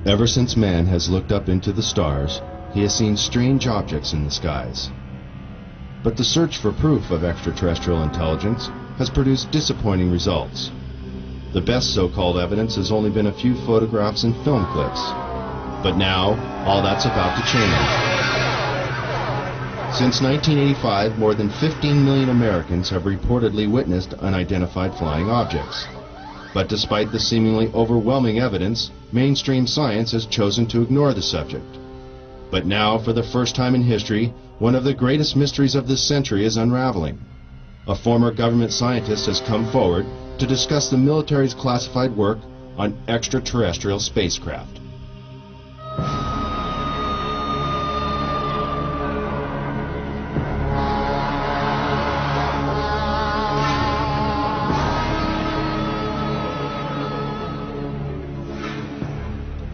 Ever since man has looked up into the stars, he has seen strange objects in the skies. But the search for proof of extraterrestrial intelligence has produced disappointing results. The best so-called evidence has only been a few photographs and film clips. But now, all that's about to change. Since 1985, more than 15 million Americans have reportedly witnessed unidentified flying objects. But despite the seemingly overwhelming evidence, mainstream science has chosen to ignore the subject. But now, for the first time in history, one of the greatest mysteries of this century is unraveling. A former government scientist has come forward to discuss the military's classified work on extraterrestrial spacecraft.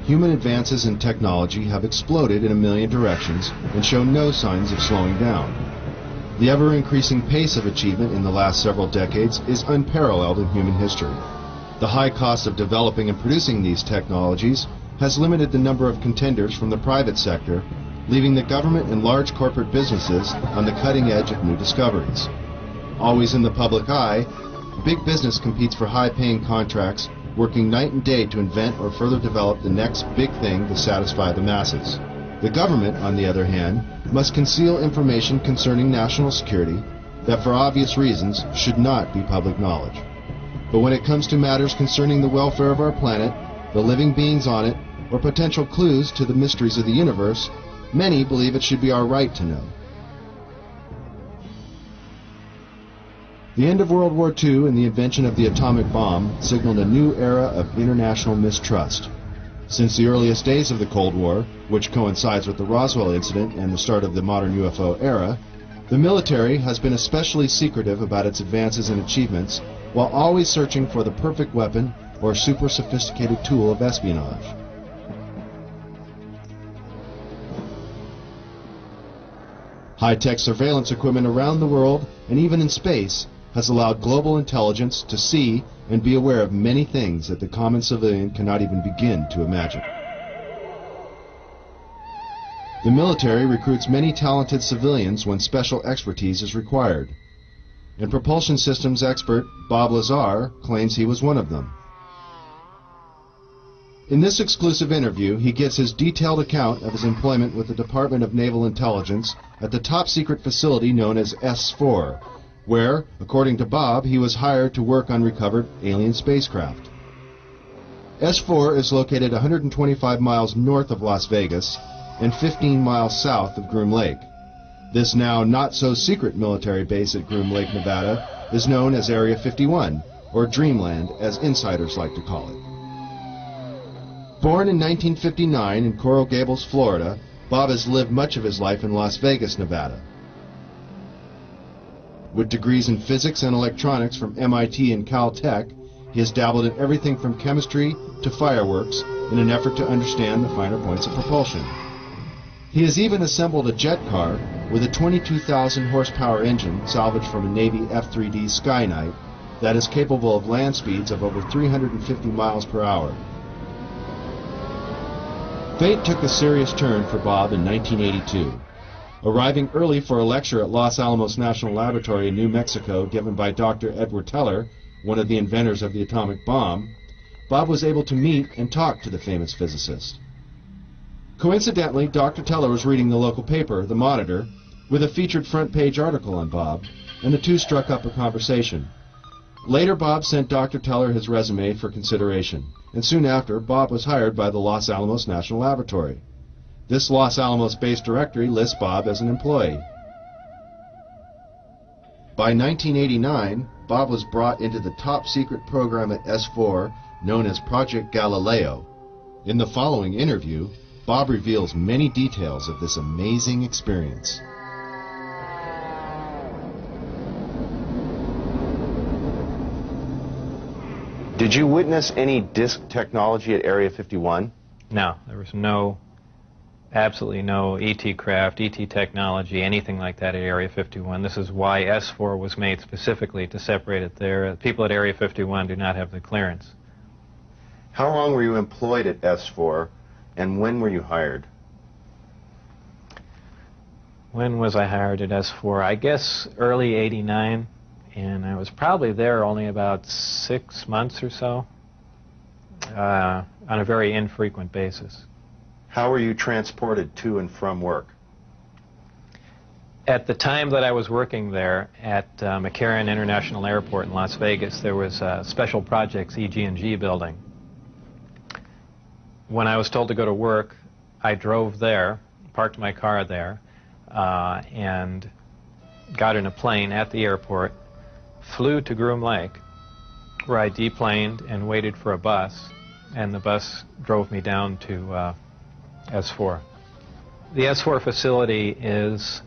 Human advances in technology have exploded in a million directions and show no signs of slowing down. The ever-increasing pace of achievement in the last several decades is unparalleled in human history. The high cost of developing and producing these technologies has limited the number of contenders from the private sector, leaving the government and large corporate businesses on the cutting edge of new discoveries. Always in the public eye, big business competes for high-paying contracts, working night and day to invent or further develop the next big thing to satisfy the masses. The government, on the other hand, must conceal information concerning national security that, for obvious reasons, should not be public knowledge. But when it comes to matters concerning the welfare of our planet, the living beings on it, or potential clues to the mysteries of the universe, many believe it should be our right to know. The end of World War II and the invention of the atomic bomb signaled a new era of international mistrust. Since the earliest days of the Cold War, which coincides with the Roswell incident and the start of the modern UFO era, the military has been especially secretive about its advances and achievements, while always searching for the perfect weapon or super sophisticated tool of espionage. High-tech surveillance equipment around the world, and even in space, has allowed global intelligence to see and be aware of many things that the common civilian cannot even begin to imagine. The military recruits many talented civilians when special expertise is required, and propulsion systems expert Bob Lazar claims he was one of them. In this exclusive interview, he gives his detailed account of his employment with the Department of Naval Intelligence at the top-secret facility known as S4, where, according to Bob, he was hired to work on recovered alien spacecraft. S4 is located 125 miles north of Las Vegas and 15 miles south of Groom Lake. This now not-so-secret military base at Groom Lake, Nevada, is known as Area 51, or Dreamland, as insiders like to call it. Born in 1959 in Coral Gables, Florida, Bob has lived much of his life in Las Vegas, Nevada. With degrees in physics and electronics from MIT and Caltech, he has dabbled in everything from chemistry to fireworks in an effort to understand the finer points of propulsion. He has even assembled a jet car with a 22,000 horsepower engine salvaged from a Navy F-3D Sky Knight that is capable of land speeds of over 350 miles per hour. Fate took a serious turn for Bob in 1982. Arriving early for a lecture at Los Alamos National Laboratory in New Mexico given by Dr. Edward Teller, one of the inventors of the atomic bomb, Bob was able to meet and talk to the famous physicist. Coincidentally, Dr. Teller was reading the local paper, The Monitor, with a featured front-page article on Bob, and the two struck up a conversation. Later, Bob sent Dr. Teller his resume for consideration, and soon after, Bob was hired by the Los Alamos National Laboratory. This Los Alamos-based directory lists Bob as an employee. By 1989, Bob was brought into the top-secret program at S4 known as Project Galileo. In the following interview, Bob reveals many details of this amazing experience. Did you witness any disk technology at Area 51? No, there was absolutely no ET craft, ET technology, anything like that at Area 51. This is why S4 was made specifically to separate it there. People at Area 51 do not have the clearance. How long were you employed at S4 And when were you hired? When was I hired at S4? I guess early '89, and I was probably there only about 6 months or so, on a very infrequent basis. How were you transported to and from work? At the time that I was working there at McCarran International Airport in Las Vegas, there was a Special Projects EG&G building. When I was told to go to work, I drove there, parked my car there, and got in a plane at the airport, flew to Groom Lake, where I deplaned and waited for a bus, and the bus drove me down to S4. The S4 facility is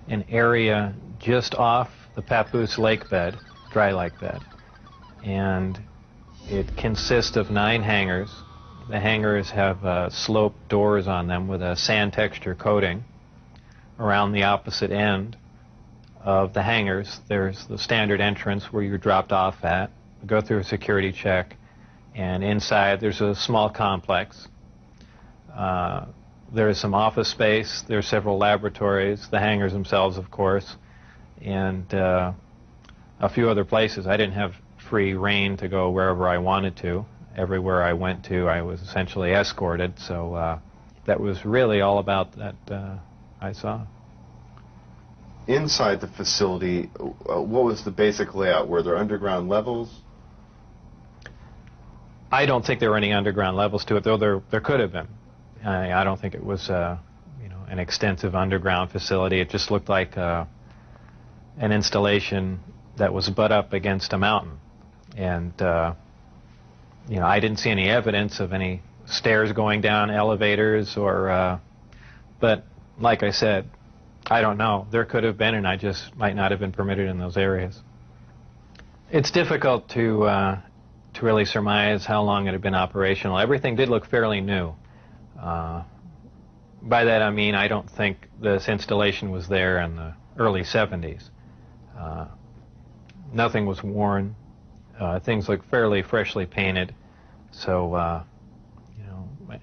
an area just off the Papoose lake bed, dry lake bed, and it consists of 9 hangars. The hangars have sloped doors on them with a sand texture coating. Around the opposite end of the hangars, there's the standard entrance where you're dropped off at, go through a security check, and inside there's a small complex. There's some office space, there's several laboratories, the hangars themselves, of course, and a few other places. I didn't have free rein to go wherever I wanted to. Everywhere I went to, I was essentially escorted, so that was really all about that I saw. Inside the facility, what was the basic layout? Were there underground levels? I don't think there were any underground levels to it, though there could have been. I don't think it was an extensive underground facility. It just looked like an installation that was butt up against a mountain. And I didn't see any evidence of any stairs going down, elevators, or but like I said, I don't know. There could have been, and I just might not have been permitted in those areas. It's difficult to really surmise how long it had been operational. Everything did look fairly new. By that I mean I don't think this installation was there in the early 70s. Nothing was worn. Things looked fairly freshly painted. So,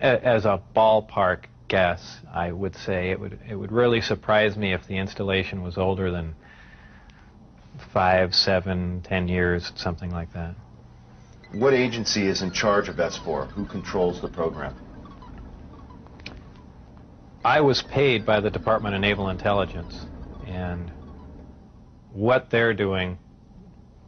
as a ballpark guess, I would say it would really surprise me if the installation was older than 5, 7, 10 years, something like that. What agency is in charge of S4? Who controls the program? I was paid by the Department of Naval Intelligence, and what they're doing,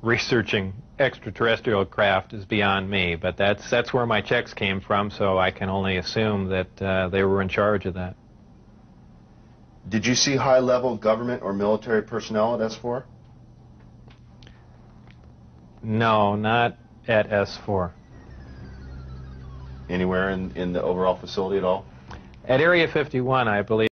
researching extraterrestrial craft, is beyond me, but that's where my checks came from, so I can only assume that they were in charge of that. Did you see high-level government or military personnel at S4? No, not at S4. Anywhere in the overall facility at all? At Area 51, I believe